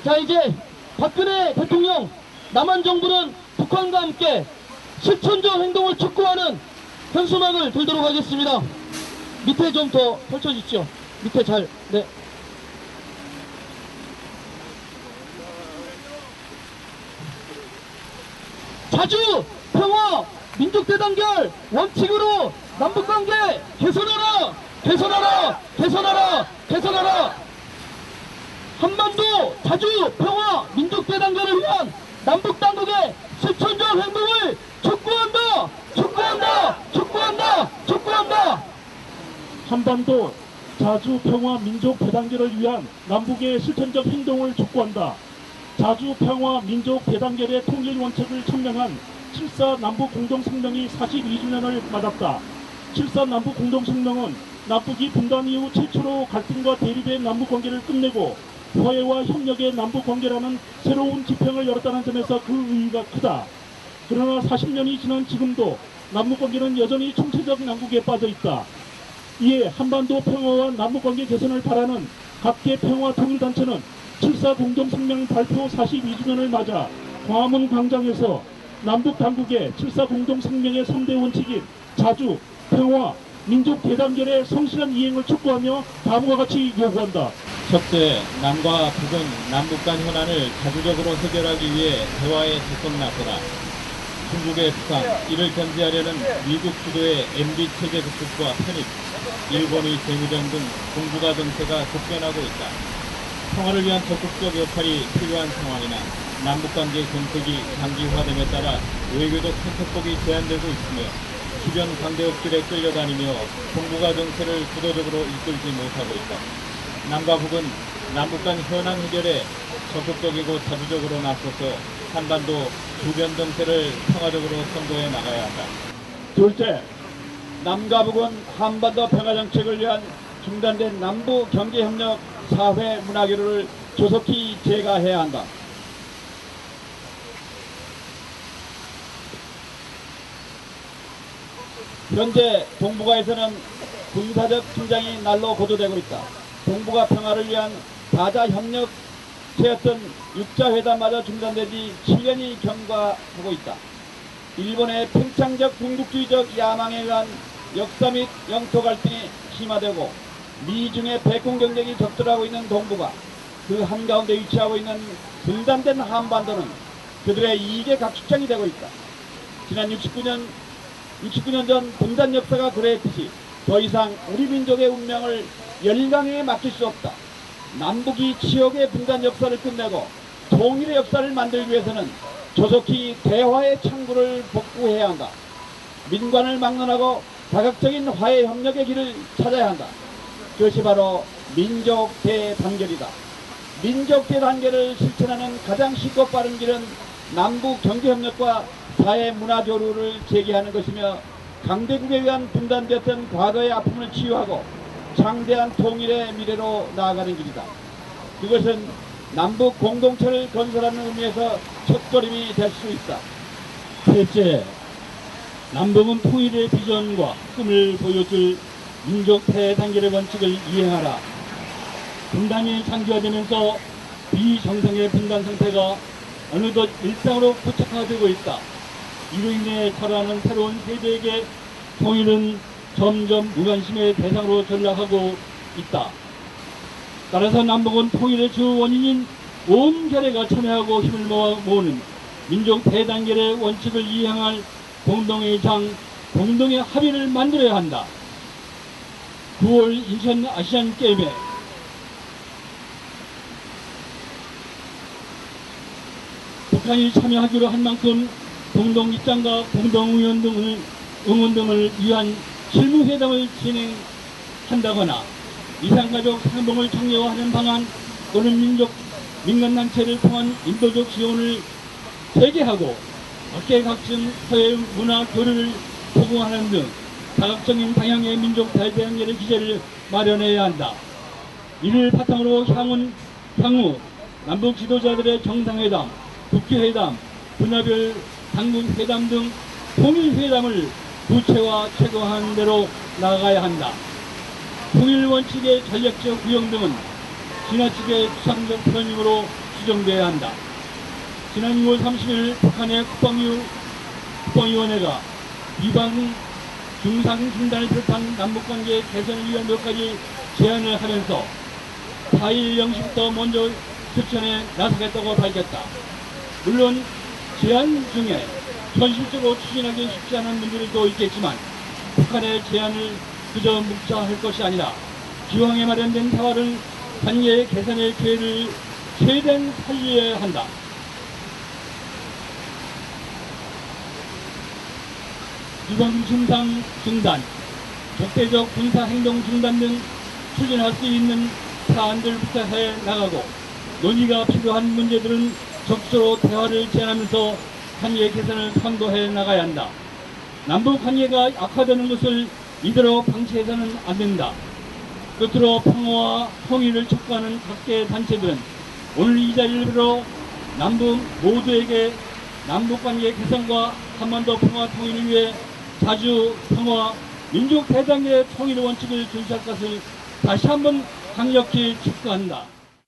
자, 이제 박근혜 대통령 남한 정부는 북한과 함께 실천적 행동을 촉구하는 현수막을 들도록 하겠습니다. 밑에 좀 더 펼쳐주십시오. 밑에 잘. 네. 자주 평화 민족 대단결 원칙으로 남북관계 개선하라, 개선하라, 개선하라, 개선하라. 한반도 자주 평화 민족 대단결을 위한 남북 당국의 실천적 행동을 촉구한다, 촉구한다, 촉구한다, 촉구한다. 한반도 자주 평화 민족 대단결을 위한 남북의 실천적 행동을 촉구한다. 자주 평화 민족 대단결의 통일 원칙을 천명한 7.4 남북 공동성명이 42주년을 맞았다. 7.4 남북 공동성명은 남북이 분단 이후 최초로 갈등과 대립의 남북관계를 끝내고 화해와 협력의 남북관계라는 새로운 지평을 열었다는 점에서 그 의의가 크다. 그러나 40년이 지난 지금도 남북관계는 여전히 총체적 난국에 빠져있다. 이에 한반도 평화와 남북관계 개선을 바라는 각계 평화통일단체는 7.4 공동성명 발표 42주년을 맞아 광화문 광장에서 남북당국의 7.4 공동성명의 3대 원칙인 자주, 평화, 민족 대단결의 성실한 이행을 촉구하며 다음과 같이 요구한다. 첫째, 남과 북은 남북 간 현안을 자주적으로 해결하기 위해 대화에 적극 나서라. 중국의 북한, 이를 견제하려는 미국 주도의 MB체제 구축과 편입, 일본의 재무전 등 동북아 정세가 급변하고 있다. 평화를 위한 적극적 역할이 필요한 상황이나 남북관계 정책이 장기화됨에 따라 외교적 선택법이 제한되고 있으며 주변 강대국들에 끌려다니며 동북아 정세를 주도적으로 이끌지 못하고 있다. 남과 북은 남북 간 현안 해결에 적극적이고 자주적으로 나서서 한반도 주변 정세를 평화적으로 선도해 나가야 한다. 둘째, 남과 북은 한반도 평화정책을 위한 중단된 남북 경제협력 사회 문화교류를 조속히 재가해야 한다. 현재 동북아에서는 군사적 긴장이 날로 고조되고 있다. 동북아 평화를 위한 다자 협력체였던 육자회담마저 중단된 지 7년이 경과하고 있다. 일본의 팽창적 군국주의적 야망에 의한 역사 및 영토 갈등이 심화되고 미중의 배권 경쟁이 격돌하고 있는 동북아, 그 한가운데 위치하고 있는 분단된 한반도는 그들의 이익의 각축장이 되고 있다. 지난 69년 전 분단 역사가 그랬듯이 더 이상 우리 민족의 운명을 열강에 맡길 수 없다. 남북이 치욕의 분단 역사를 끝내고 통일의 역사를 만들기 위해서는 조속히 대화의 창구를 복구해야 한다. 민관을 막론하고 다각적인 화해 협력의 길을 찾아야 한다. 그것이 바로 민족 대단결이다. 민족 대단결을 실천하는 가장 쉽고 빠른 길은 남북 경제협력과 사회 문화교류를 재개하는 것이며 강대국에 의한 분단되었던 과거의 아픔을 치유하고 장대한 통일의 미래로 나아가는 길이다. 그것은 남북 공동체를 건설하는 의미에서 첫걸음이 될 수 있다. 셋째, 남북은 통일의 비전과 꿈을 보여줄 민족 대단결의 원칙을 이행하라. 분단이 장기화되면서 비정상의 분단 상태가 어느덧 일상으로 고착화되고 있다. 이로 인해 자라는 새로운 세대에게 통일은 점점 무관심의 대상으로 전락하고 있다. 따라서 남북은 통일의 주 원인인 온 결의가 참여하고 힘을 모으는 민족 대단결의 원칙을 이행할 공동의 장, 공동의 합의를 만들어야 한다. 9월 인천 아시안게임에 북한이 참여하기로 한 만큼 공동 입장과 공동 응원 등을 위한 실무회담을 진행한다거나 이산가족 상봉을 장려하는 방안 또는 민간단체를 통한 인도적 지원을 재개하고 각계각층 사회 문화 교류를 포고하는 등 다각적인 방향의 민족 대단결의 기제를 마련해야 한다. 이를 바탕으로 향후 남북 지도자들의 정상회담, 국회회담, 분야별 당국회담 등 통일회담을 구체화 체계화하는 대로 나아가야 한다. 통일원칙의 전략적 구형 등은 지나치게 추상적 표현이므로 수정돼야 한다. 지난 6월 30일 북한의 국방위원회가 비방 중상 중단을 비롯한 남북관계 개선을 위한 몇 가지 제안을 하면서 4일 0시부터 먼저 실천에 나서겠다고 밝혔다. 물론 제안 중에 현실적으로 추진하기 쉽지 않은 문제들도 있겠지만 북한의 제안을 그저 묵자할 것이 아니라 기왕에 마련된 대화를 관계 개선의 기회를 최대한 살려야 한다. 비방 중상 중단, 적대적 군사 행동 중단 등 추진할 수 있는 사안들 부탁해 나가고 논의가 필요한 문제들은 적극적으로 대화를 제안하면서 관계 개선을 강도해 나가야 한다. 남북 관계가 악화되는 것을 이대로 방치해서는 안 된다. 끝으로 평화와 통일을 촉구하는 각계 단체들은 오늘 이 자리를 빌어 남북 모두에게 남북관계 개선과 한반도 평화 통일을 위해 자주 평화 민족 대단계 통일 원칙을 준수할 것을 다시 한번 강력히 촉구한다.